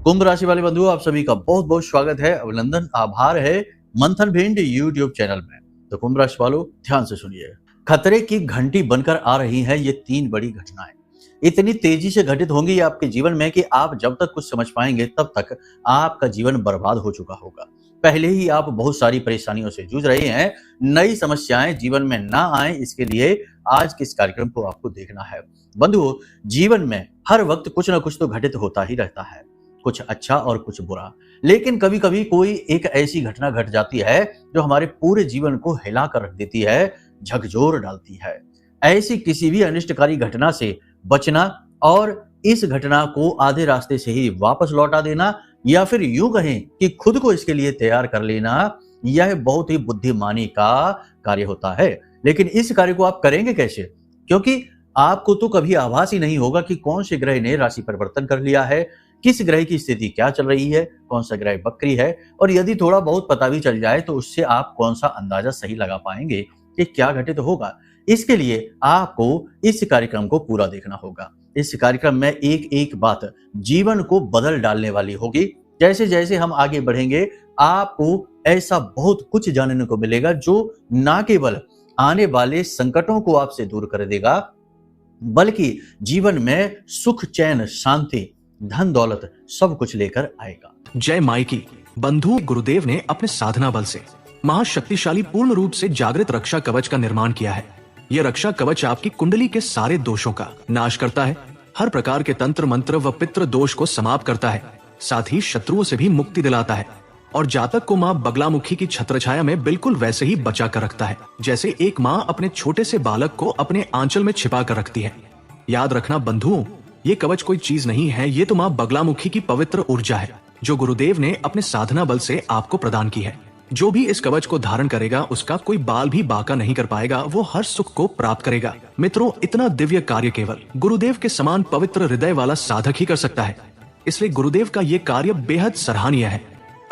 कुंभ राशि वाले बंधुओं, आप सभी का बहुत बहुत स्वागत है, अभिनंदन, आभार है मंथन भिंड यूट्यूब चैनल में। तो कुंभ राशि वालों, ध्यान से सुनिए। खतरे की घंटी बनकर आ रही है ये 3 बड़ी घटनाएं। इतनी तेजी से घटित होंगी ये आपके जीवन में कि आप जब तक कुछ समझ पाएंगे तब तक आपका जीवन बर्बाद हो चुका होगा। पहले ही आप बहुत सारी परेशानियों से जूझ रहे हैं। नई समस्याएं जीवन में ना आए, इसके लिए आज के इस कार्यक्रम को आपको देखना है। बंधुओं, जीवन में हर वक्त कुछ ना कुछ तो घटित होता ही रहता है, कुछ अच्छा और कुछ बुरा। लेकिन कभी कभी कोई एक ऐसी घटना घट जाती है जो हमारे पूरे जीवन को हिला कर रख देती है, झकझोर डालती है। ऐसी किसी भी अनिष्टकारी घटना से बचना और इस घटना को आधे रास्ते से ही वापस लौटा देना, या फिर यूं कहें कि खुद को इसके लिए तैयार कर लेना, यह बहुत ही बुद्धिमानी का कार्य होता है। लेकिन इस कार्य को आप करेंगे कैसे? क्योंकि आपको तो कभी आभास ही नहीं होगा कि कौन से ग्रह ने राशि परिवर्तन कर लिया है, किस ग्रह की स्थिति क्या चल रही है, कौन सा ग्रह बकरी है, और यदि थोड़ा बहुत पता भी चल जाए तो उससे आप कौन सा अंदाजा सही लगा पाएंगे कि क्या घटित होगा। इसके लिए आपको इस कार्यक्रम को पूरा देखना होगा। इस कार्यक्रम में एक एक बात जीवन को बदल डालने वाली होगी। जैसे जैसे हम आगे बढ़ेंगे आपको ऐसा बहुत कुछ जानने को मिलेगा जो ना केवल आने वाले संकटों को आपसे दूर कर देगा, बल्कि जीवन में सुख, चैन, शांति, धन दौलत सब कुछ लेकर आएगा। जय माई की। बंधु, गुरुदेव ने अपने साधना बल से महाशक्तिशाली पूर्ण रूप से जागृत रक्षा कवच का निर्माण किया है। यह रक्षा कवच आपकी कुंडली के सारे दोषों का नाश करता है, हर प्रकार के तंत्र मंत्र व पितृ दोष को समाप्त करता है, साथ ही शत्रुओं से भी मुक्ति दिलाता है और जातक को माँ बगलामुखी की छत्रछाया में बिल्कुल वैसे ही बचा कर रखता है जैसे एक माँ अपने छोटे से बालक को अपने आंचल में छिपा कर रखती है। याद रखना बंधुओं, ये कवच कोई चीज नहीं है, ये तो माँ बगलामुखी की पवित्र ऊर्जा है जो गुरुदेव ने अपने साधना बल से आपको प्रदान की है। जो भी इस कवच को धारण करेगा उसका कोई बाल भी बाका नहीं कर पाएगा, वो हर सुख को प्राप्त करेगा। मित्रों, इतना दिव्य कार्य केवल गुरुदेव के समान पवित्र हृदय वाला साधक ही कर सकता है, इसलिए गुरुदेव का ये कार्य बेहद सराहनीय है।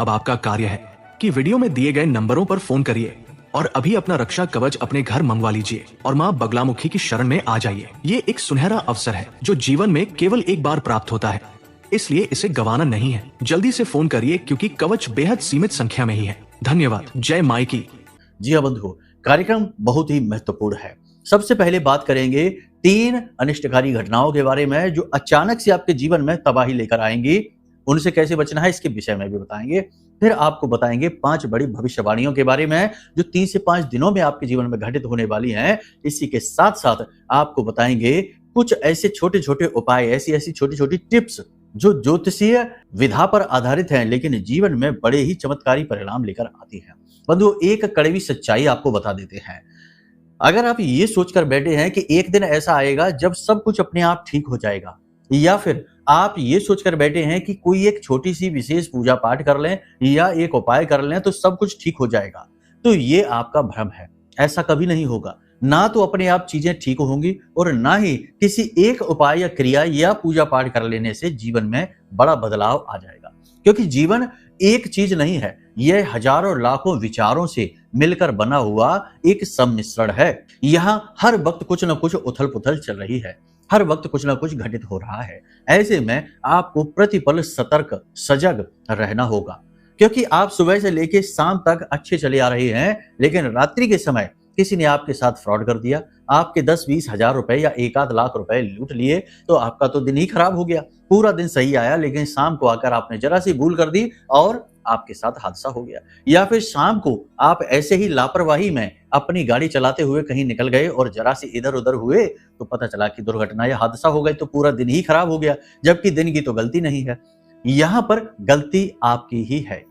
अब आपका कार्य है कि वीडियो में दिए गए नंबरों पर फोन करिए और अभी अपना रक्षा कवच अपने घर मंगवा लीजिए और माँ बगलामुखी की शरण में आ जाइए। ये एक सुनहरा अवसर है जो जीवन में केवल एक बार प्राप्त होता है, इसलिए इसे गंवाना नहीं है। जल्दी से फोन करिए क्योंकि कवच बेहद सीमित संख्या में ही है। धन्यवाद। जय माई की। जी हाँ बंधुओं, कार्यक्रम बहुत ही महत्वपूर्ण है। सबसे पहले बात करेंगे 3 अनिष्टकारी घटनाओं के बारे में जो अचानक से आपके जीवन में तबाही लेकर आएंगी। उनसे कैसे बचना है इसके विषय में भी बताएंगे। फिर आपको बताएंगे 5 बड़ी भविष्यवाणियों के बारे में जो 3 से 5 दिनों में आपके जीवन में घटित होने वाली हैं। इसी के साथ साथ आपको बताएंगे कुछ ऐसे छोटे छोटे उपाय, ऐसी छोटी छोटी टिप्स जो ज्योतिषीय विधा पर आधारित हैं, लेकिन जीवन में बड़े ही चमत्कारी परिणाम लेकर आती हैं। बंधुओं, एक कड़वी सच्चाई आपको बता देते हैं। अगर आप ये सोचकर बैठे हैं कि एक दिन ऐसा आएगा जब सब कुछ अपने आप ठीक हो जाएगा, या फिर आप ये सोचकर बैठे हैं कि कोई एक छोटी सी विशेष पूजा पाठ कर लें या एक उपाय कर लें तो सब कुछ ठीक हो जाएगा, तो ये आपका भ्रम है। ऐसा कभी नहीं होगा। ना तो अपने आप चीजें ठीक होंगी और ना ही किसी एक उपाय या क्रिया या पूजा पाठ कर लेने से जीवन में बड़ा बदलाव आ जाएगा। क्योंकि जीवन एक चीज नहीं है, यह हजारों लाखों विचारों से मिलकर बना हुआ एक सम्मिश्रण है। यहाँ हर वक्त कुछ न कुछ उथल पुथल चल रही है, हर वक्त कुछ ना कुछ घटित हो रहा है। ऐसे में आपको प्रतिपल सतर्क, सजग रहना होगा, क्योंकि आप सुबह से लेकर शाम तक अच्छे चले आ रहे हैं, लेकिन रात्रि के समय किसी ने आपके साथ फ्रॉड कर दिया, आपके 10-20 हजार रुपए या 1-आध लाख रुपए लूट लिए, तो आपका तो दिन ही खराब हो गया। पूरा दिन सही आया लेकिन शाम को आकर आपने जरा सी भूल कर दी और आपके साथ हादसा हो गया। या फिर शाम को आप ऐसे ही लापरवाही में अपनी गाड़ी चलाते हुए कहीं निकल गए और जरा से इधर उधर हुए तो पता चला कि दुर्घटना या हादसा हो गए, तो पूरा दिन ही खराब हो गया, जबकि दिन की तो गलती नहीं है। यहाँ पर गलती आपकी ही है।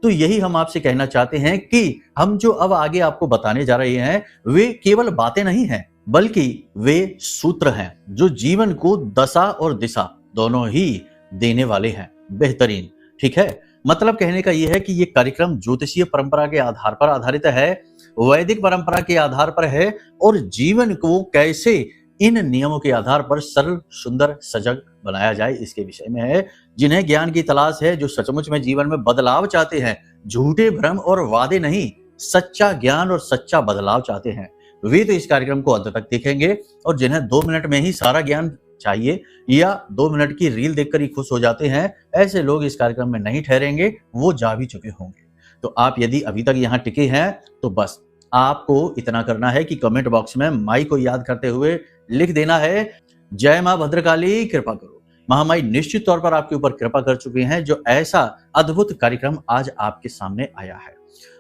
तो यही हम आपसे कहना चाहते हैं कि हम जो अब आगे आपको बताने जा रहे हैं वे केवल बातें नहीं हैं, बल्कि वे सूत्र हैं जो जीवन को दशा और दिशा दोनों ही देने वाले हैं। बेहतरीन, ठीक है। मतलब कहने का यह है कि ये कार्यक्रम ज्योतिषीय परंपरा के आधार पर आधारित है, वैदिक परंपरा के आधार पर है और जीवन को कैसे इन नियमों के आधार पर सरल, सुंदर, सजग बनाया जाए इसके विषय में है। जिन्हें ज्ञान की तलाश है, जो सचमुच में जीवन में बदलाव चाहते हैं, झूठे भ्रम और वादे नहीं, सच्चा ज्ञान और सच्चा बदलाव चाहते हैं, वे तो इस कार्यक्रम को अंत तक देखेंगे। और जिन्हें 2 मिनट में ही सारा ज्ञान चाहिए या 2 मिनट की रील देखकर ही खुश हो जाते हैं, ऐसे लोग इस कार्यक्रम में नहीं ठहरेंगे, वो जा भी चुके होंगे। तो आप यदि अभी तक यहाँ टिके हैं तो बस आपको इतना करना है कि कमेंट बॉक्स में माई को याद करते हुए लिख देना है, जय मां भद्रकाली कृपा करो। महामाई निश्चित तौर पर आपके ऊपर कृपा कर चुकी हैं, जो ऐसा अद्भुत कार्यक्रम आज आपके सामने आया है।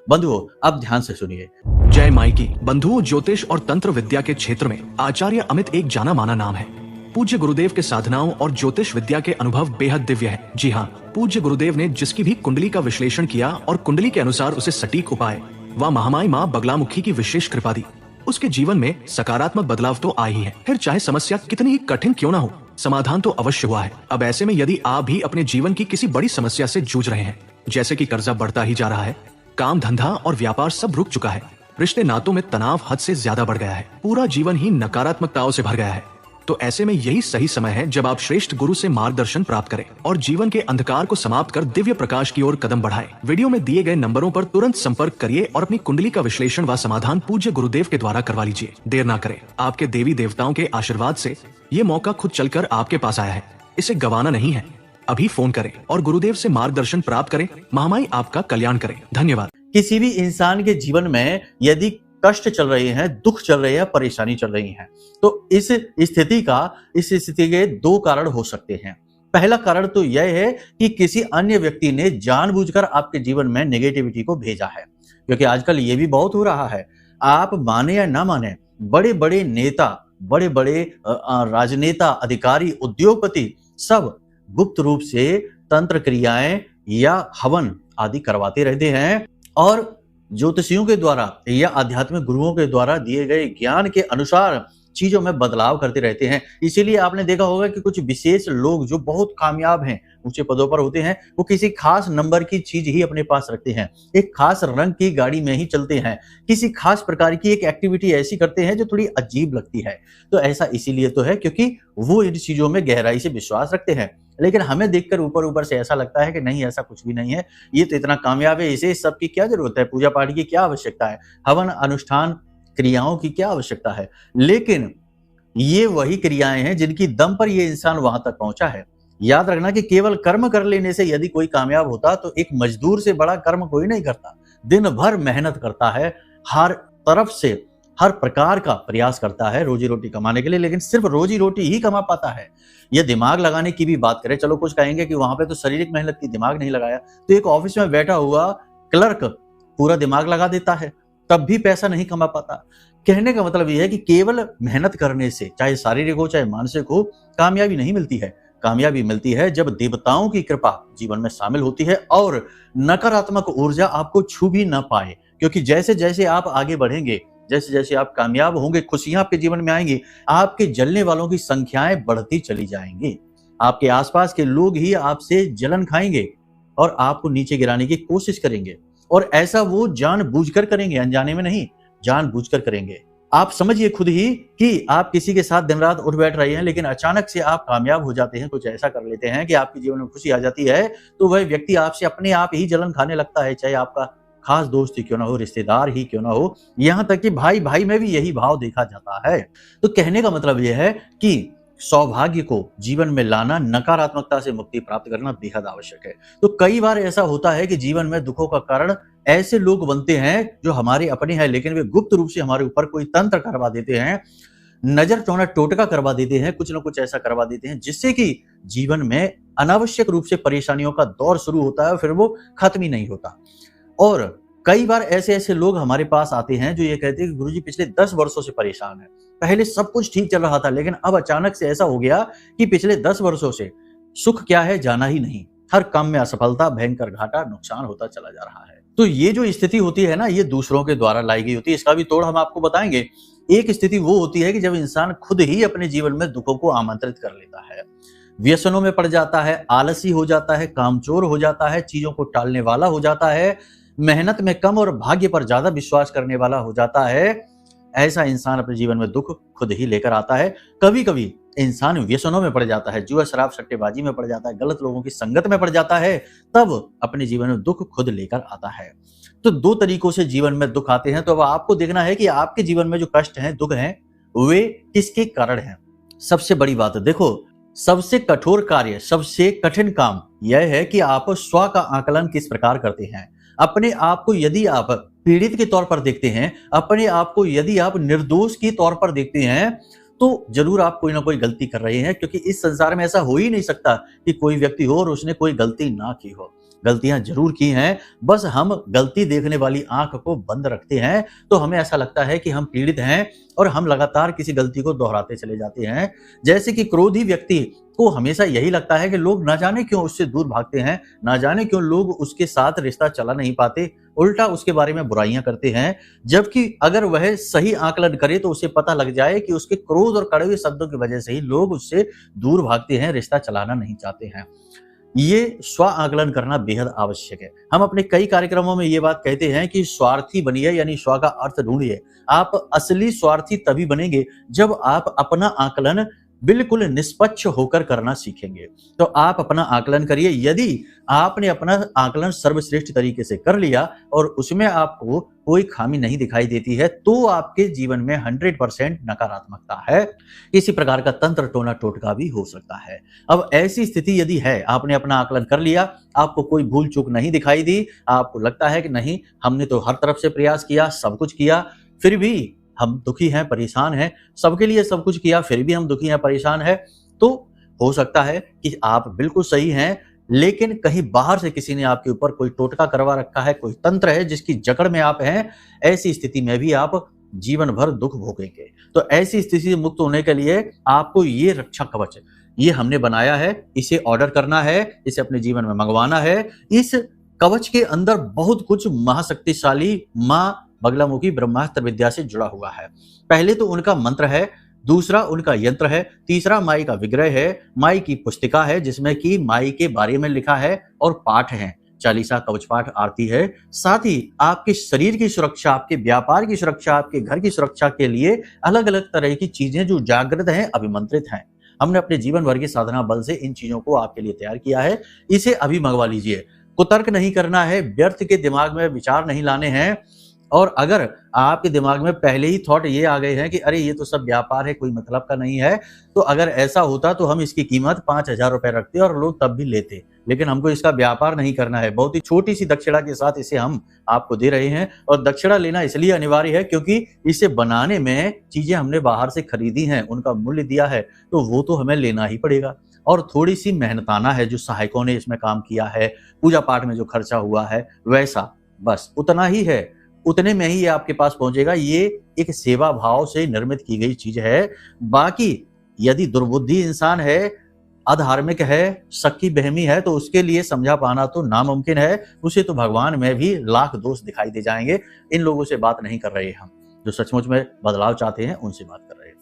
बंधुओं, अब ध्यान से सुनिए। जय माई की। बंधुओं, ज्योतिष और तंत्र विद्या के क्षेत्र में आचार्य अमित एक जाना माना नाम है। पूज्य गुरुदेव के साधनाओं और ज्योतिष विद्या के अनुभव बेहद दिव्य है। जी हाँ, पूज्य गुरुदेव ने जिसकी भी कुंडली का विश्लेषण किया और कुंडली के अनुसार उसे सटीक उपाय व महामाई माँ बगलामुखी की विशेष कृपा दी, उसके जीवन में सकारात्मक बदलाव तो आए ही है। फिर चाहे समस्या कितनी ही कठिन क्यों ना हो, समाधान तो अवश्य हुआ है। अब ऐसे में यदि आप भी अपने जीवन की किसी बड़ी समस्या से जूझ रहे हैं, जैसे कि कर्जा बढ़ता ही जा रहा है, काम धंधा और व्यापार सब रुक चुका है, रिश्ते नातों में तनाव हद से ज्यादा बढ़ गया है, पूरा जीवन ही नकारात्मकताओं से भर गया है, तो ऐसे में यही सही समय है जब आप श्रेष्ठ गुरु से मार्गदर्शन प्राप्त करें और जीवन के अंधकार को समाप्त कर दिव्य प्रकाश की ओर कदम बढ़ाएं। वीडियो में दिए गए नंबरों पर तुरंत संपर्क करिए और अपनी कुंडली का विश्लेषण व समाधान पूज्य गुरुदेव के द्वारा करवा लीजिए। देर ना करें, आपके देवी देवताओं के आशीर्वाद से ये मौका खुद चलकर आपके पास आया है, इसे गंवाना नहीं है। अभी फोन करें और गुरुदेव से मार्गदर्शन प्राप्त करें। महामाई आपका कल्याण करें। धन्यवाद। किसी भी इंसान के जीवन में यदि कष्ट चल रहे हैं, दुख चल रहे हैं, परेशानी चल रही है, तो इस स्थिति के 2 कारण हो सकते हैं। पहला कारण तो यह है कि किसी अन्य व्यक्ति ने जानबूझकर आपके जीवन में नेगेटिविटी को भेजा है, क्योंकि आजकल ये भी बहुत हो रहा है। आप माने या ना माने, बड़े बड़े नेता, बड़े बड़े राजनेता, अधिकारी, उद्योगपति सब गुप्त रूप से तंत्र क्रियाएं या हवन आदि करवाते रहते हैं और ज्योतिषियों के द्वारा या आध्यात्मिक गुरुओं के द्वारा दिए गए ज्ञान के अनुसार चीजों में बदलाव करते रहते हैं। इसीलिए आपने देखा होगा कि कुछ विशेष लोग जो बहुत कामयाब हैं, ऊंचे पदों पर होते हैं, वो किसी खास नंबर की चीज ही अपने पास रखते हैं, एक खास रंग की गाड़ी में ही चलते हैं, किसी खास प्रकार की एक एक्टिविटी ऐसी करते हैं जो थोड़ी अजीब लगती है। तो ऐसा इसीलिए तो है क्योंकि वो इन चीजों में गहराई से विश्वास रखते हैं। लेकिन हमें देखकर ऊपर ऊपर से ऐसा लगता है कि नहीं, ऐसा कुछ भी नहीं है, ये तो इतना कामयाब है, इसे इस सब की क्या जरूरत है, पूजा पाठ की क्या आवश्यकता है, हवन अनुष्ठान क्रियाओं की क्या आवश्यकता है। लेकिन ये वही क्रियाएं हैं जिनकी दम पर ये इंसान वहां तक पहुंचा है। याद रखना कि केवल कर्म कर लेने से यदि कोई कामयाब होता तो एक मजदूर से बड़ा कर्म कोई नहीं करता। दिन भर मेहनत करता है, हर तरफ से हर प्रकार का प्रयास करता है रोजी रोटी कमाने के लिए, लेकिन सिर्फ रोजी रोटी ही कमा पाता है। यह दिमाग लगाने की भी बात करें, चलो कुछ कहेंगे कि वहां पे तो शारीरिक मेहनत की, दिमाग नहीं लगाया, तो एक ऑफिस में बैठा हुआ क्लर्क पूरा दिमाग लगा देता है, तब भी पैसा नहीं कमा पाता। कहने का मतलब यह है कि केवल मेहनत करने से, चाहे शारीरिक हो चाहे मानसिक हो, कामयाबी नहीं मिलती है। कामयाबी मिलती है जब देवताओं की कृपा जीवन में शामिल होती है और नकारात्मक ऊर्जा आपको छू भी ना पाए, क्योंकि जैसे जैसे आप आगे बढ़ेंगे, जैसे जैसे आप कामयाब होंगे, खुशियां आपके जीवन में आएंगी, आपके जलने वालों की संख्याएं बढ़ती चली जाएंगी। आपके आसपास के लोग ही आपसे जलन खाएंगे और आपको नीचे गिराने की कोशिश करेंगे, और ऐसा वो जानबूझकर करेंगे, अनजाने में नहीं, जानबूझकर करेंगे। आप समझिए खुद ही कि आप किसी के साथ दिन रात उठ बैठ रहे हैं, लेकिन अचानक से आप कामयाब हो जाते हैं, कुछ ऐसा कर लेते हैं कि आपके जीवन में खुशी आ जाती है, तो वह व्यक्ति आपसे अपने आप ही जलन खाने लगता है, चाहे आपका खास दोस्त ही क्यों ना हो, रिश्तेदार ही क्यों ना हो, यहां तक कि भाई भाई में भी यही भाव देखा जाता है। तो कहने का मतलब यह है कि सौभाग्य को जीवन में लाना, नकारात्मकता से मुक्ति प्राप्त करना बेहद आवश्यक है। तो कई बार ऐसा होता है कि जीवन में दुखों का कारण ऐसे लोग बनते हैं जो हमारे अपने हैं, लेकिन वे गुप्त रूप से हमारे ऊपर कोई तंत्र करवा देते हैं, नजर टोना टोटका करवा देते हैं, कुछ ना कुछ ऐसा करवा देते हैं जिससे कि जीवन में अनावश्यक रूप से परेशानियों का दौर शुरू होता है, फिर वो खत्म ही नहीं होता। और कई बार ऐसे ऐसे लोग हमारे पास आते हैं जो ये कहते हैं कि गुरुजी पिछले 10 वर्षों से परेशान है, पहले सब कुछ ठीक चल रहा था, लेकिन अब अचानक से ऐसा हो गया कि पिछले 10 वर्षों से सुख क्या है जाना ही नहीं, हर काम में असफलता, भयंकर घाटा, नुकसान होता चला जा रहा है। तो ये जो स्थिति होती है ना, ये दूसरों के द्वारा लाई गई होती है। इसका भी तोड़ हम आपको बताएंगे। एक स्थिति वो होती है कि जब इंसान खुद ही अपने जीवन में दुखों को आमंत्रित कर लेता है, व्यसनों में पड़ जाता है, आलसी हो जाता है, कामचोर हो जाता है, चीजों को टालने वाला हो जाता है, मेहनत में कम और भाग्य पर ज्यादा विश्वास करने वाला हो जाता है। ऐसा इंसान अपने जीवन में दुख खुद ही लेकर आता है। कभी कभी इंसान व्यसनों में पड़ जाता है, जुआ शराब सट्टेबाजी में पड़ जाता है, गलत लोगों की संगत में पड़ जाता है, तब अपने जीवन में दुख खुद लेकर आता है। तो 2 तरीकों से जीवन में दुख आते हैं। तो अब आपको देखना है कि आपके जीवन में जो कष्ट हैं, दुख हैं, वे किसके कारण हैं। सबसे बड़ी बात है, देखो, सबसे कठोर कार्य, सबसे कठिन काम यह है कि आप स्व का आकलन किस प्रकार करते हैं। अपने आप को यदि आप पीड़ित के तौर पर देखते हैं, अपने आप को यदि आप निर्दोष के तौर पर देखते हैं, तो जरूर आप कोई ना कोई गलती कर रहे हैं, क्योंकि इस संसार में ऐसा हो ही नहीं सकता कि कोई व्यक्ति हो और उसने कोई गलती ना की हो। गलतियां जरूर की हैं, बस हम गलती देखने वाली आंख को बंद रखते हैं, तो हमें ऐसा लगता है कि हम पीड़ित हैं और हम लगातार किसी गलती को दोहराते चले जाते हैं। जैसे कि क्रोधी व्यक्ति को हमेशा यही लगता है कि लोग ना जाने क्यों उससे दूर भागते हैं, ना जाने क्यों लोग उसके साथ रिश्ता चला नहीं पाते, उल्टा उसके बारे में बुराइयां करते हैं। जबकि अगर वह सही आकलन करे तो उसे पता लग जाए कि उसके क्रोध और कड़वे शब्दों की वजह से ही लोग उससे दूर भागते हैं, रिश्ता चलाना नहीं चाहते हैं। ये स्व आकलन करना बेहद आवश्यक है। हम अपने कई कार्यक्रमों में ये बात कहते हैं कि स्वार्थी बनिए, यानी स्व का अर्थ ढूंढिए। आप असली स्वार्थी तभी बनेंगे जब आप अपना आकलन बिल्कुल निष्पक्ष होकर करना सीखेंगे। तो आप अपना आकलन करिए। यदि आपने अपना आकलन सर्वश्रेष्ठ तरीके से कर लिया और उसमें आपको कोई खामी नहीं दिखाई देती है, तो आपके जीवन में 100% नकारात्मकता है। किसी प्रकार का तंत्र टोना टोटका भी हो सकता है। अब ऐसी स्थिति यदि है, आपने अपना आकलन कर लिया, आपको कोई भूल चूक नहीं दिखाई दी, आपको लगता है कि नहीं, हमने तो हर तरफ से प्रयास किया, सब कुछ किया, फिर भी हम दुखी हैं, परेशान हैं, सबके लिए सब कुछ किया, फिर भी हम दुखी हैं, परेशान हैं, तो हो सकता है कि आप बिल्कुल सही हैं, लेकिन कहीं बाहर से किसी ने आपके ऊपर कोई टोटका करवा रखा है, कोई तंत्र है जिसकी जकड़ में आप हैं। ऐसी स्थिति में भी आप जीवन भर दुख भोगेंगे। तो ऐसी स्थिति से मुक्त होने के लिए आपको ये रक्षा कवच, ये हमने बनाया है, इसे ऑर्डर करना है, इसे अपने जीवन में मंगवाना है। इस कवच के अंदर बहुत कुछ महाशक्तिशाली माँ बगलामुखी ब्रह्मास्त्र विद्या से जुड़ा हुआ है। पहले तो उनका मंत्र है, दूसरा उनका यंत्र है, तीसरा माई का विग्रह है, माई की पुस्तिका है जिसमें कि माई के बारे में लिखा है, और पाठ है, चालीसा, कवच पाठ, आरती है। साथ ही आपके शरीर की सुरक्षा, आपके व्यापार की सुरक्षा, आपके घर की सुरक्षा के लिए अलग अलग तरह की चीजें जो जागृत हैं, अभिमंत्रित हैं। हमने अपने जीवन भर की साधना बल से इन चीजों को आपके लिए तैयार किया है। इसे अभी मंगवा लीजिए। कुतर्क नहीं करना है, व्यर्थ के दिमाग में विचार नहीं लाने हैं। और अगर आपके दिमाग में पहले ही थॉट ये आ गए हैं कि अरे ये तो सब व्यापार है, कोई मतलब का नहीं है, तो अगर ऐसा होता तो हम इसकी कीमत 5,000 रुपए रखते और लोग तब भी लेते, लेकिन हमको इसका व्यापार नहीं करना है। बहुत ही छोटी सी दक्षिणा के साथ इसे हम आपको दे रहे हैं, और दक्षिणा लेना इसलिए अनिवार्य है क्योंकि इसे बनाने में चीजें हमने बाहर से खरीदी हैं, उनका मूल्य दिया है, तो वो तो हमें लेना ही पड़ेगा। और थोड़ी सी मेहनताना है जो सहायकों ने इसमें काम किया है, पूजा पाठ में जो खर्चा हुआ है, वैसा बस उतना ही है, उतने में ही ये आपके पास पहुंचेगा। ये एक सेवा भाव से निर्मित की गई चीज है। बाकी यदि दुर्बुद्धि इंसान है, अधार्मिक है, शक्की बहमी है, तो उसके लिए समझा पाना तो नामुमकिन है। उसे तो भगवान में भी लाख दोष दिखाई दे जाएंगे। इन लोगों से बात नहीं कर रहे हम, जो सचमुच में बदलाव चाहते हैं उनसे बात कर रहे हैं।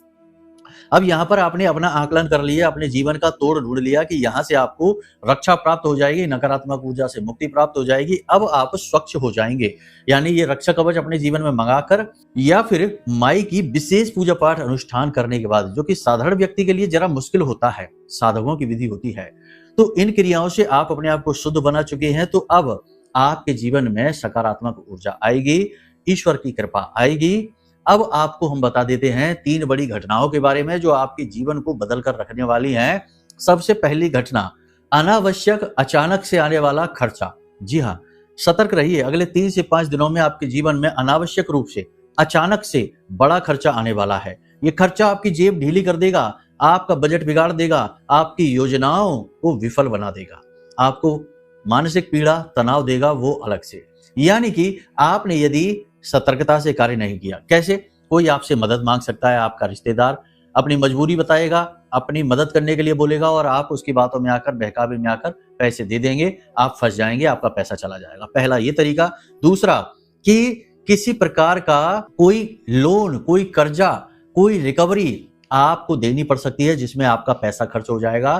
अब यहाँ पर आपने अपना आकलन कर लिया, अपने जीवन का तोड़ ढूंढ लिया कि यहाँ से आपको रक्षा प्राप्त हो जाएगी, नकारात्मक ऊर्जा से मुक्ति प्राप्त हो जाएगी। अब आप स्वच्छ हो जाएंगे, यानी ये रक्षा कवच अपने जीवन में मंगाकर या फिर माई की विशेष पूजा पाठ अनुष्ठान करने के बाद, जो कि साधारण व्यक्ति के लिए जरा मुश्किल होता है, साधकों की विधि होती है, तो इन क्रियाओं से आप अपने आप को शुद्ध बना चुके हैं। तो अब आपके जीवन में सकारात्मक ऊर्जा आएगी, ईश्वर की कृपा आएगी। अब आपको हम बता देते हैं 3 बड़ी घटनाओं के बारे में जो आपके जीवन को बदल कर रखने वाली हैं। सबसे पहली घटना, अनावश्यक अचानक से आने वाला खर्चा। जी हाँ, सतर्क रहिए, अगले 3 से 5 दिनों में आपके जीवन में अनावश्यक रूप से अचानक से बड़ा खर्चा आने वाला है। ये खर्चा आपकी जेब ढीली कर देगा, आपका बजट बिगाड़ देगा, आपकी योजनाओं को विफल बना देगा, आपको मानसिक पीड़ा, तनाव देगा वो अलग से। यानी कि आपने यदि सतर्कता से कार्य नहीं किया, कैसे? कोई आपसे मदद मांग सकता है, आपका रिश्तेदार अपनी मजबूरी बताएगा, अपनी मदद करने के लिए बोलेगा, और आप उसकी बातों में आकर, बहकावे में आकर पैसे दे देंगे, आप फंस जाएंगे, आपका पैसा चला जाएगा। पहला ये तरीका। दूसरा कि किसी प्रकार का कोई लोन, कोई कर्जा, कोई रिकवरी आपको देनी पड़ सकती है जिसमें आपका पैसा खर्च हो जाएगा।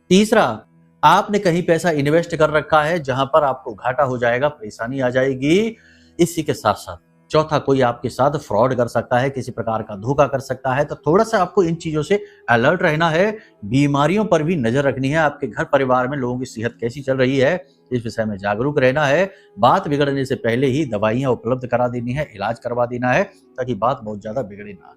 तीसरा, आपने कहीं पैसा इन्वेस्ट कर रखा है जहां पर आपको घाटा हो जाएगा, परेशानी आ जाएगी। इसी के साथ साथ चौथा, कोई आपके साथ फ्रॉड कर सकता है, किसी प्रकार का धोखा कर सकता है। तो थोड़ा सा आपको इन चीजों से अलर्ट रहना है, बीमारियों पर भी नजर रखनी है, आपके घर परिवार में लोगों की सेहत कैसी चल रही है इस विषय में जागरूक रहना है। बात बिगड़ने से पहले ही दवाइयां उपलब्ध करा देनी है, इलाज करवा देना है, ताकि बात बहुत ज्यादा बिगड़े ना।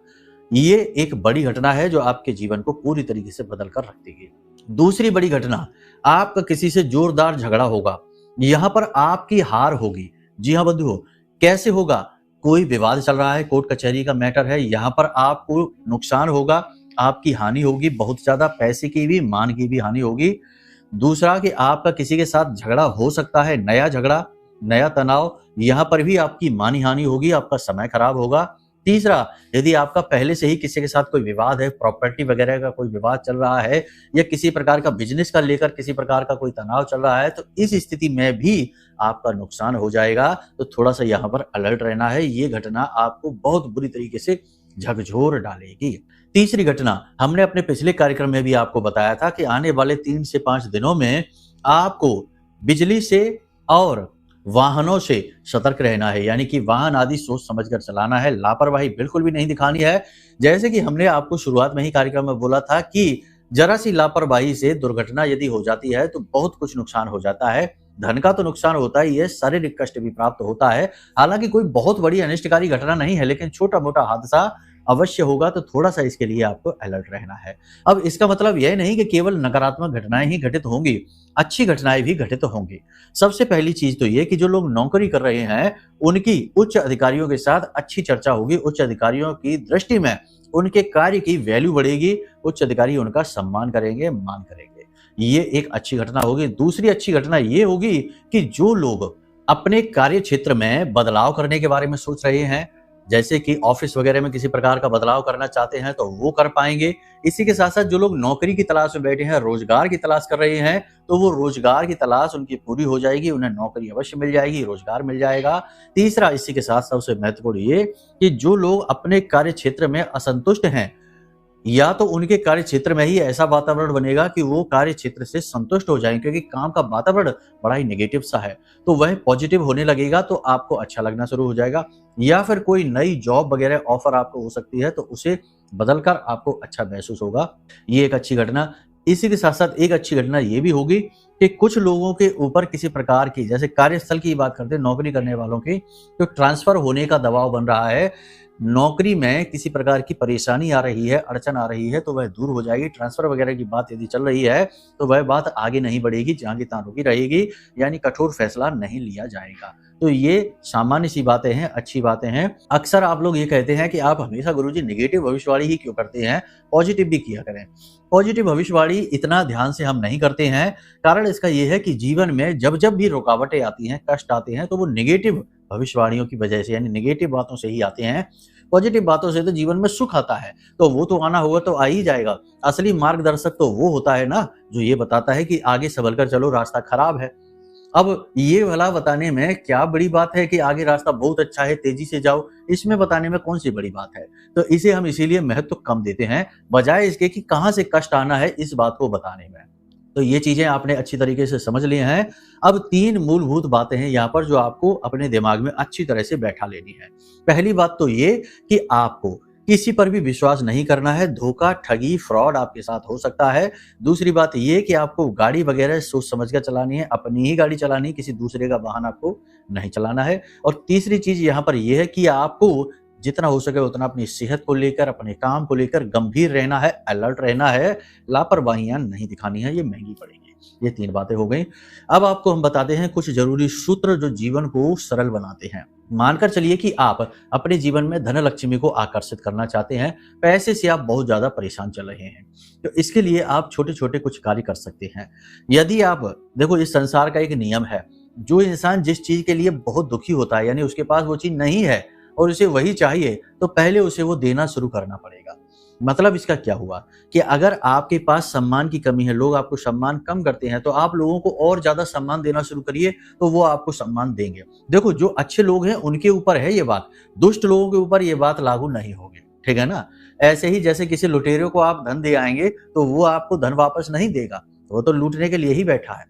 ये एक बड़ी घटना है जो आपके जीवन को पूरी तरीके से बदल कर रख देगी। दूसरी बड़ी घटना, आपका किसी से जोरदार झगड़ा होगा। यहाँ पर आपकी हार होगी। जी हाँ बंधुओं, कैसे होगा? कोई विवाद चल रहा है, कोर्ट कचहरी का मैटर है, यहाँ पर आपको नुकसान होगा, आपकी हानि होगी, बहुत ज्यादा पैसे की भी, मान की भी हानि होगी। दूसरा कि आपका किसी के साथ झगड़ा हो सकता है, नया झगड़ा, नया तनाव, यहाँ पर भी आपकी मानी हानि होगी, आपका समय खराब होगा। तीसरा, यदि आपका पहले से ही किसी के साथ कोई विवाद है, प्रॉपर्टी वगैरह का कोई विवाद चल रहा है या किसी प्रकार का बिजनेस का लेकर किसी प्रकार का कोई तनाव चल रहा है, तो इस स्थिति में भी आपका नुकसान हो जाएगा। तो थोड़ा सा यहाँ पर अलर्ट रहना है। ये घटना आपको बहुत बुरी तरीके से झकझोर डालेगी। तीसरी घटना, हमने अपने पिछले कार्यक्रम में भी आपको बताया था कि आने वाले 3 से 5 दिनों में आपको बिजली से और वाहनों से सतर्क रहना है, यानी कि वाहन आदि सोच समझकर चलाना है, लापरवाही बिल्कुल भी नहीं दिखानी है। जैसे कि हमने आपको शुरुआत में ही कार्यक्रम में बोला था कि जरा सी लापरवाही से दुर्घटना यदि हो जाती है तो बहुत कुछ नुकसान हो जाता है। धन का तो नुकसान होता ही है, शारीरिक कष्ट भी प्राप्त होता है। हालांकि कोई बहुत बड़ी अनिष्टकारी घटना नहीं है, लेकिन छोटा मोटा हादसा अवश्य होगा, तो थोड़ा सा इसके लिए आपको अलर्ट रहना है। अब इसका मतलब यह नहीं कि केवल नकारात्मक घटनाएं ही घटित होंगी, अच्छी घटनाएं भी घटित होंगी। सबसे पहली चीज तो ये कि जो लोग नौकरी कर रहे हैं उनकी उच्च अधिकारियों के साथ अच्छी चर्चा होगी। उच्च अधिकारियों की दृष्टि में उनके कार्य की वैल्यू बढ़ेगी, उच्च अधिकारी उनका सम्मान करेंगे, मान करेंगे। ये एक अच्छी घटना होगी। दूसरी अच्छी घटना ये होगी कि जो लोग अपने कार्य क्षेत्र में बदलाव करने के बारे में सोच रहे हैं, जैसे कि ऑफिस वगैरह में किसी प्रकार का बदलाव करना चाहते हैं, तो वो कर पाएंगे। इसी के साथ साथ जो लोग नौकरी की तलाश में बैठे हैं, रोजगार की तलाश कर रहे हैं, तो वो रोजगार की तलाश उनकी पूरी हो जाएगी, उन्हें नौकरी अवश्य मिल जाएगी, रोजगार मिल जाएगा। तीसरा, इसी के साथ सबसे महत्वपूर्ण ये कि जो लोग अपने कार्य क्षेत्र में असंतुष्ट हैं, या तो उनके कार्य क्षेत्र में ही ऐसा वातावरण बनेगा कि वो कार्य क्षेत्र से संतुष्ट हो जाएं, क्योंकि काम का वातावरण बड़ा ही नेगेटिव सा है, तो वह पॉजिटिव होने लगेगा, तो आपको अच्छा लगना शुरू हो जाएगा। या फिर कोई नई जॉब वगैरह ऑफर आपको हो सकती है, तो उसे बदलकर आपको अच्छा महसूस होगा। ये एक अच्छी घटना। इसी के साथ साथ एक अच्छी घटना ये भी होगी कि कुछ लोगों के ऊपर किसी प्रकार की, जैसे कार्यस्थल की बात करते हैं, नौकरी करने वालों की, तो ट्रांसफर होने का दबाव बन रहा है, नौकरी में किसी प्रकार की परेशानी आ रही है, अड़चन आ रही है, तो वह दूर हो जाएगी। ट्रांसफर वगैरह की बात यदि चल रही है तो वह बात आगे नहीं बढ़ेगी, जहां की तहां रुकी रहेगी, यानी कठोर फैसला नहीं लिया जाएगा। तो ये सामान्य सी बातें हैं, अच्छी बातें हैं। अक्सर आप लोग ये कहते हैं कि आप हमेशा गुरुजी नेगेटिव भविष्यवाणी ही क्यों करते हैं, पॉजिटिव भी किया करें। पॉजिटिव भविष्यवाणी इतना ध्यान से हम नहीं करते हैं। कारण इसका यह है कि जीवन में जब जब भी रुकावटें आती हैं, कष्ट आते हैं, तो वो नेगेटिव भविष्यवाणियों की वजह से, यानी नेगेटिव बातों से ही आते हैं। पॉजिटिव बातों से तो जीवन में सुख आता है, तो वो तो आना होगा, तो आ ही जाएगा। असली मार्गदर्शक तो वो होता है ना जो ये बताता है कि आगे संभल कर चलो, रास्ता खराब है। अब ये भला बताने में क्या बड़ी बात है कि आगे रास्ता बहुत अच्छा है, तेजी से जाओ, इसमें बताने में कौन सी बड़ी बात है। तो इसे हम इसीलिए महत्व कम देते हैं, बजाय इसके कि कहां से कष्ट आना है इस बात को बताने में। तो ये चीजें आपने अच्छी तरीके से समझ ली हैं। अब 3 मूलभूत बातें हैं यहाँ पर जो आपको अपने दिमाग में अच्छी तरह से बैठा लेनी है। पहली बात तो ये कि आपको किसी पर भी विश्वास नहीं करना है, धोखा, ठगी, फ्रॉड आपके साथ हो सकता है। दूसरी बात ये कि आपको गाड़ी वगैरह सोच समझ कर चलानी है, अपनी ही गाड़ी चलानी है, किसी दूसरे का वाहन आपको नहीं चलाना है। और तीसरी चीज यहाँ पर यह है कि आपको जितना हो सके उतना अपनी सेहत को लेकर, अपने काम को लेकर गंभीर रहना है, अलर्ट रहना है, लापरवाहियां नहीं दिखानी है, ये महंगी पड़ेगी। ये 3 बातें हो गई। अब आपको हम बताते हैं कुछ जरूरी सूत्र जो जीवन को सरल बनाते हैं। मानकर चलिए कि आप अपने जीवन में धन लक्ष्मी को आकर्षित करना चाहते हैं, पैसे से आप बहुत ज्यादा परेशान चल रहे हैं, तो इसके लिए आप छोटे छोटे कुछ कार्य कर सकते हैं। यदि आप देखो, इस संसार का एक नियम है, जो इंसान जिस चीज के लिए बहुत दुखी होता है, यानी उसके पास वो चीज नहीं है और उसे वही चाहिए, तो पहले उसे वो देना शुरू करना पड़ेगा। मतलब इसका क्या हुआ कि अगर आपके पास सम्मान की कमी है, लोग आपको सम्मान कम करते हैं, तो आप लोगों को और ज्यादा सम्मान देना शुरू करिए, तो वो आपको सम्मान देंगे। देखो, जो अच्छे लोग हैं उनके ऊपर है ये बात, दुष्ट लोगों के ऊपर ये बात लागू नहीं होगी, ठीक है ना। ऐसे ही जैसे किसी लुटेरे को आप धन दे आएंगे तो वो आपको धन वापस नहीं देगा, वो तो लूटने के लिए ही बैठा है।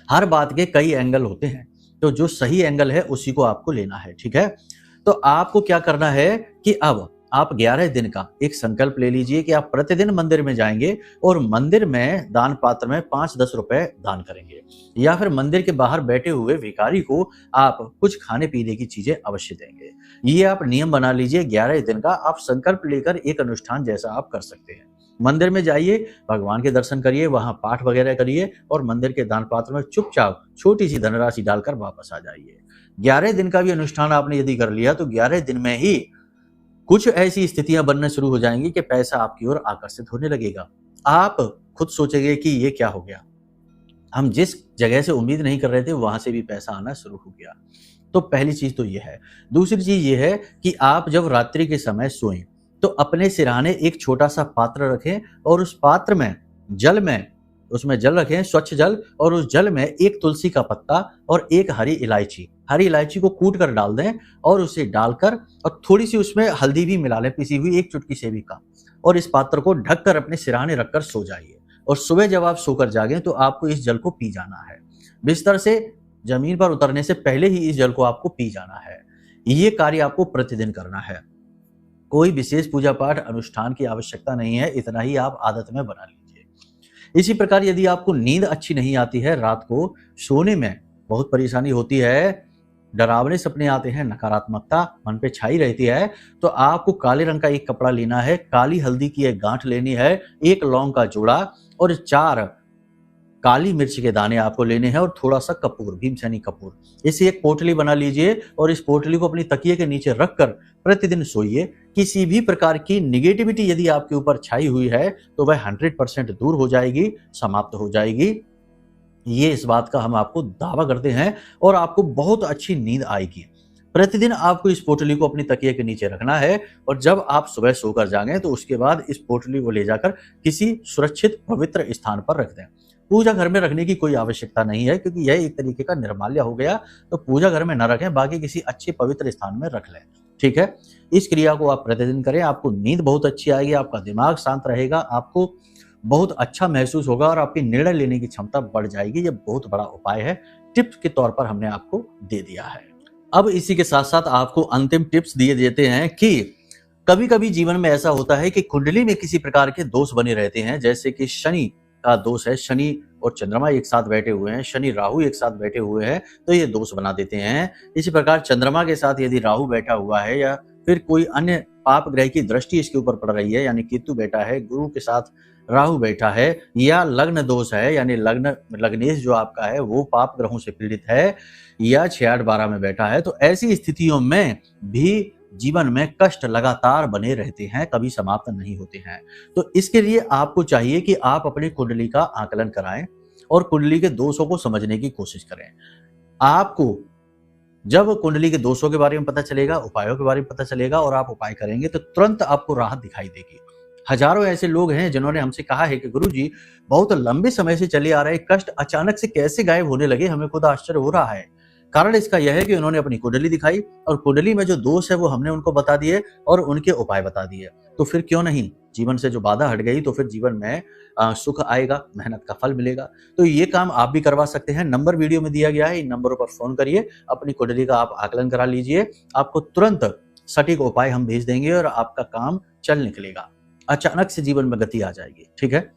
हर बात के कई एंगल होते हैं, तो जो सही एंगल है उसी को आपको लेना है, ठीक है। तो आपको क्या करना है कि अब आप 11 दिन का एक संकल्प ले लीजिए कि आप प्रतिदिन मंदिर में जाएंगे और मंदिर में दान पात्र में 5-10 रुपए दान करेंगे, या फिर मंदिर के बाहर बैठे हुए भिखारी को आप कुछ खाने पीने की चीजें अवश्य देंगे। ये आप नियम बना लीजिए 11 दिन का, आप संकल्प लेकर एक अनुष्ठान जैसा आप कर सकते हैं। मंदिर में जाइए, भगवान के दर्शन करिए, वहां पाठ वगैरह करिए और मंदिर के दान पात्र में चुपचाप छोटी सी धनराशि डालकर वापस आ जाइए। 11 दिन का भी अनुष्ठान आपने यदि कर लिया तो 11 दिन में ही कुछ ऐसी स्थितियां बनना शुरू हो जाएंगी कि पैसा आपकी ओर आकर्षित होने लगेगा। आप खुद सोचेंगे कि ये क्या हो गया, हम जिस जगह से उम्मीद नहीं कर रहे थे वहां से भी पैसा आना शुरू हो गया। तो पहली चीज तो ये है। दूसरी चीज ये है कि आप जब रात्रि के समय सोएं तो अपने सिरहाने एक छोटा सा पात्र रखें और उस पात्र में उसमें जल रखें, स्वच्छ जल, और उस जल में एक तुलसी का पत्ता और एक हरी इलायची को कूट कर डाल दें और उसे डालकर और थोड़ी सी उसमें हल्दी भी मिला लें, पिसी हुई, एक चुटकी से भी कम, और इस पात्र को ढककर अपने सिरहाने रखकर सो जाइए। और सुबह जब आप सोकर जागें तो आपको इस जल को पी जाना है। बिस्तर से जमीन पर उतरने से पहले ही इस जल को आपको पी जाना है। ये कार्य आपको प्रतिदिन करना है। कोई विशेष पूजा पाठ अनुष्ठान की आवश्यकता नहीं है, इतना ही आप आदत में बना लीजिए। इसी प्रकार यदि आपको नींद अच्छी नहीं आती है, रात को सोने में बहुत परेशानी होती है, डरावने सपने आते हैं, नकारात्मकता मन पे छाई रहती है, तो आपको काले रंग का एक कपड़ा लेना है, काली हल्दी की एक गांठ लेनी है, एक लौंग का जोड़ा और 4 काली मिर्च के दाने आपको लेने हैं और थोड़ा सा कपूर, भीमसेनी कपूर। इसे एक पोटली बना लीजिए और इस पोटली को अपनी तकिए के नीचे रखकर प्रतिदिन सोइए। किसी भी प्रकार की निगेटिविटी यदि आपके ऊपर छाई हुई है तो वह 100% दूर हो जाएगी, समाप्त हो जाएगी। ये इस बात का हम आपको दावा करते हैं और आपको बहुत अच्छी नींद आएगी। प्रतिदिन आपको इस पोटली को अपनी तकिए के नीचे रखना है और जब आप सुबह सोकर जाएंगे तो उसके बाद इस पोटली को ले जाकर किसी सुरक्षित पवित्र स्थान पर रख दें। पूजा घर में रखने की कोई आवश्यकता नहीं है क्योंकि यह एक तरीके का निर्माल्य हो गया, तो पूजा घर में न रखें, बाकी किसी अच्छे पवित्र स्थान में रख लें। ठीक है, इस क्रिया को आप प्रतिदिन करें, आपको नींद बहुत अच्छी आएगी, आपका दिमाग शांत रहेगा, आपको बहुत अच्छा महसूस होगा और आपकी निर्णय लेने की क्षमता बढ़ जाएगी। ये बहुत बड़ा उपाय है, टिप्स के तौर पर हमने आपको दे दिया है। अब इसी के साथ साथ आपको अंतिम टिप्स दिए देते हैं कि कभी कभी जीवन में ऐसा होता है कि कुंडली में किसी प्रकार के दोष बने रहते हैं, जैसे कि शनि का दोष है, शनि और चंद्रमा एक साथ बैठे हुए हैं, शनि राहु एक साथ बैठे हुए हैं, तो ये दोष बना देते हैं। इसी प्रकार चंद्रमा के साथ यदि राहु बैठा हुआ है या फिर कोई अन्य पाप ग्रह की दृष्टि इसके ऊपर पड़ रही है, यानी केतु बैठा है, गुरु के साथ राहु बैठा है, या लग्न दोष है, यानी लग्नेश जो आपका है वो पाप ग्रहों से पीड़ित है, या 6-8-12 में बैठा है, तो ऐसी स्थितियों में भी जीवन में कष्ट लगातार बने रहते हैं, कभी समाप्त नहीं होते हैं। तो इसके लिए आपको चाहिए कि आप अपनी कुंडली का आकलन कराएं और कुंडली के दोषों को समझने की कोशिश करें। आपको जब कुंडली के दोषों के बारे में पता चलेगा, उपायों के बारे में पता चलेगा और आप उपाय करेंगे तो तुरंत आपको राहत दिखाई देगी। हजारों ऐसे लोग हैं जिन्होंने हमसे कहा है कि गुरुजी, बहुत लंबे समय से चले आ रहे कष्ट अचानक से कैसे गायब होने लगे, हमें खुद आश्चर्य हो रहा है। कारण इसका यह है कि उन्होंने अपनी कुंडली दिखाई और कुंडली में जो दोष है वो हमने उनको बता दिए और उनके उपाय बता दिए। तो फिर क्यों नहीं, जीवन से जो बाधा हट गई तो फिर जीवन में सुख आएगा, मेहनत का फल मिलेगा। तो ये काम आप भी करवा सकते हैं। नंबर वीडियो में दिया गया है, इन नंबरों पर फोन करिए, अपनी कुंडली का आप आकलन करा लीजिए, आपको तुरंत सटीक उपाय हम भेज देंगे और आपका काम चल निकलेगा, अचानक से जीवन में गति आ जाएगी। ठीक है,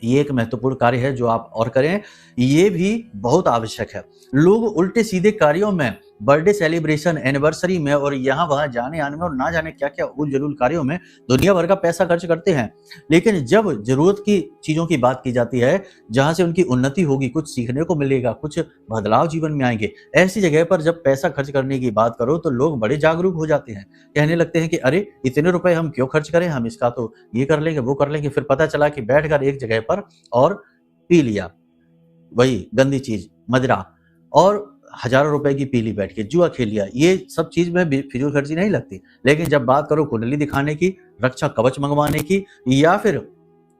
ये एक महत्वपूर्ण कार्य है जो आप और करें, ये भी बहुत आवश्यक है। लोग उल्टे सीधे कार्यों में, बर्थडे सेलिब्रेशन, एनिवर्सरी में और यहाँ वहां जाने आने में और ना जाने क्या क्या उल जलूल कार्यों में दुनिया भर का पैसा खर्च करते हैं, लेकिन जब जरूरत की चीजों की बात की जाती है, जहां से उनकी उन्नति होगी, कुछ सीखने को मिलेगा, कुछ बदलाव जीवन में आएंगे, ऐसी जगह पर जब पैसा खर्च करने की बात करो तो लोग बड़े जागरूक हो जाते हैं, कहने लगते हैं कि अरे इतने रुपए हम क्यों खर्च करें, हम इसका तो ये कर लेंगे, वो कर लेंगे। फिर पता चला कि बैठकर एक जगह पर और पी लिया वही गंदी चीज, मदिरा, और हजारों रुपए की पीली बैठ के जुआ खेल लिया। ये सब चीज में फिजूल खर्ची नहीं लगती, लेकिन जब बात करो कुंडली दिखाने की, रक्षा कवच मंगवाने की या फिर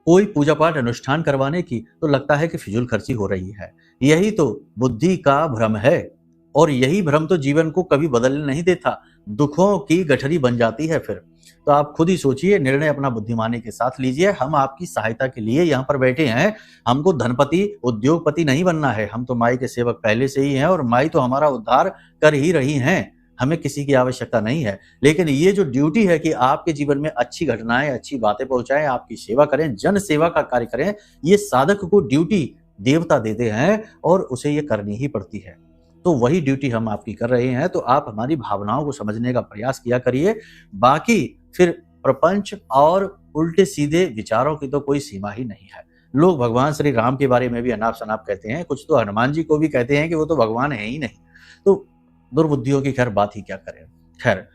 कोई पूजा पाठ अनुष्ठान करवाने की, तो लगता है कि फिजूल खर्ची हो रही है। यही तो बुद्धि का भ्रम है और यही भ्रम तो जीवन को कभी बदलने नहीं देता, दुखों की गठरी बन जाती है फिर। तो आप खुद ही सोचिए, निर्णय अपना बुद्धिमानी के साथ लीजिए। हम आपकी सहायता के लिए यहाँ पर बैठे हैं, हमको धनपति उद्योगपति नहीं बनना है, हम तो माई के सेवक पहले से ही हैं और माई तो हमारा उद्धार कर ही रही हैं। हमें किसी की आवश्यकता नहीं है। लेकिन ये जो ड्यूटी है कि आपके जीवन में अच्छी घटनाएं, अच्छी बातें पहुंचाएं, आपकी सेवा करें, जन सेवा का कार्य करें, ये साधक को ड्यूटी देवता देते हैं और उसे ये करनी ही पड़ती है। तो वही ड्यूटी हम आपकी कर रहे हैं, तो आप हमारी भावनाओं को समझने का प्रयास किया करिए। बाकी फिर प्रपंच और उल्टे सीधे विचारों की तो कोई सीमा ही नहीं है। लोग भगवान श्री राम के बारे में भी अनाप शनाप कहते हैं, कुछ तो हनुमान जी को भी कहते हैं कि वो तो भगवान है ही नहीं। तो दुर्बुद्धियों की खैर बात ही क्या करें। खैर,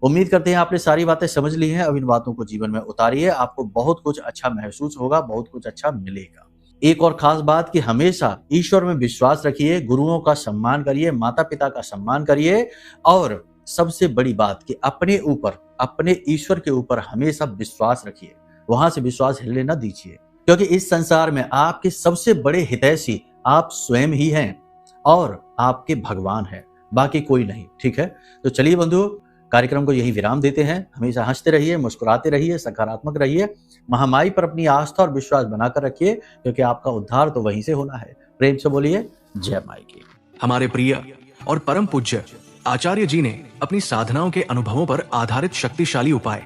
उम्मीद करते हैं आपने सारी बातें समझ ली हैं। अब इन बातों को जीवन में उतारिए, आपको बहुत कुछ अच्छा महसूस होगा, बहुत कुछ अच्छा मिलेगा। एक और खास बात कि हमेशा ईश्वर में विश्वास रखिए, गुरुओं का सम्मान करिए, माता पिता का सम्मान करिए और सबसे बड़ी बात कि अपने ऊपर, अपने ईश्वर के ऊपर हमेशा विश्वास रखिए। वहां से विश्वास हिलने न दीजिए, क्योंकि इस संसार में आपके सबसे बड़े हितैषी आप स्वयं ही हैं और आपके भगवान हैं, बाकी कोई नहीं। ठीक है, तो चलिए बंधुओं, कार्यक्रम को यही विराम देते हैं। हमेशा हंसते रहिए, मुस्कुराते रहिए, सकारात्मक रहिए, महामाई पर अपनी आस्था और विश्वास बनाकर रखिए, क्योंकि आपका उद्धार तो वहीं से होना है। प्रेम से बोलिए जय माई की। हमारे प्रिय और परम पूज्य आचार्य जी ने अपनी साधनाओं के अनुभवों पर आधारित शक्तिशाली उपाय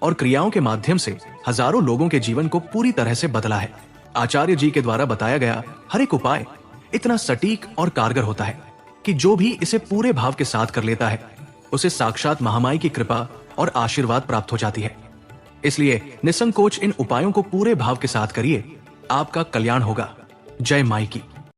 और क्रियाओं के माध्यम से हजारों लोगों के जीवन को पूरी तरह से बदला है। आचार्य जी के द्वारा बताया गया हर एक उपाय इतना सटीक और कारगर होता है कि जो भी इसे पूरे भाव के साथ कर लेता है, उसे साक्षात महामाई की कृपा और आशीर्वाद प्राप्त हो जाती है। इसलिए निसंकोच इन उपायों को पूरे भाव के साथ करिए, आपका कल्याण होगा। जय माई की।